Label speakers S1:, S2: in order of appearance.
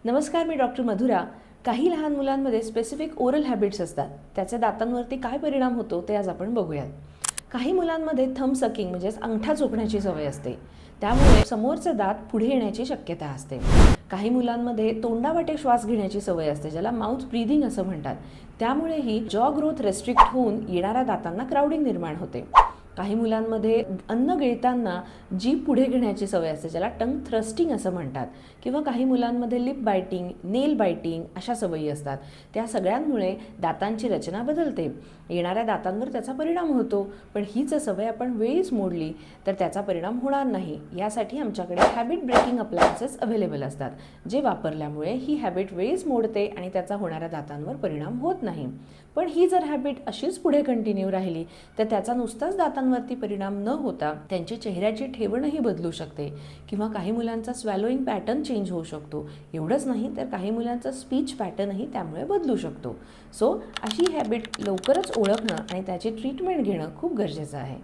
S1: नमस्कार, मी डॉक्टर मधुरा. काही लहान मुलांमध्ये स्पेसिफिक ओरल हॅबिट्स असतात. त्याचे दातांवरती काय परिणाम होतो ते आज आपण बघूयात. काही मुलांमध्ये थंब सकिंग म्हणजेच अंगठा चोखण्याची सवय असते. त्यामुळे समोरचे दात पुढे येण्याची शक्यता असते. काही मुलांमध्ये तोंडावाटे श्वास घेण्याची सवय असते, ज्याला माउथ ब्रीदिंग असं म्हणतात. त्यामुळेही जॉ ग्रोथ रेस्ट्रिक्ट होऊन येणाऱ्या दातांना क्राउडिंग निर्माण होते. काही मुलांमध्ये अन्न गिळताना जीभ पुढे घेण्याची सवय असते, ज्याला टंग थ्रस्टिंग असं म्हणतात. किंवा काही मुलांमध्ये लिप बायटिंग, नेल बायटिंग अशा सवयी असतात. त्या सगळ्यांमुळे दातांची रचना बदलते, येणाऱ्या दातांवर त्याचा परिणाम होतो. पण हीच सवय आपण वेळीच मोडली तर त्याचा परिणाम होणार नाही. यासाठी आमच्याकडे हॅबिट ब्रेकिंग अप्लायन्सेस अवेलेबल असतात, जे वापरल्यामुळे ही हॅबिट वेळीच मोडते आणि त्याचा होणाऱ्या दातांवर परिणाम होत नाही. पण ही जर हॅबिट अशीच पुढे कंटिन्यू राहिली तर त्याचा नुसताच दातांवरती परिणाम न होता त्यांची चेहऱ्याची ठेवणही बदलू शकते. किंवा काही मुलांचा स्वॅलोईंग पॅटर्न चेंज होऊ शकतो. एवढंच नाही तर काही मुलांचा स्पीच पॅटर्नही त्यामुळे बदलू शकतो. सो अशी हॅबिट लवकरच ओळखणं आणि त्याची ट्रीटमेंट घेणं खूप गरजेचं आहे.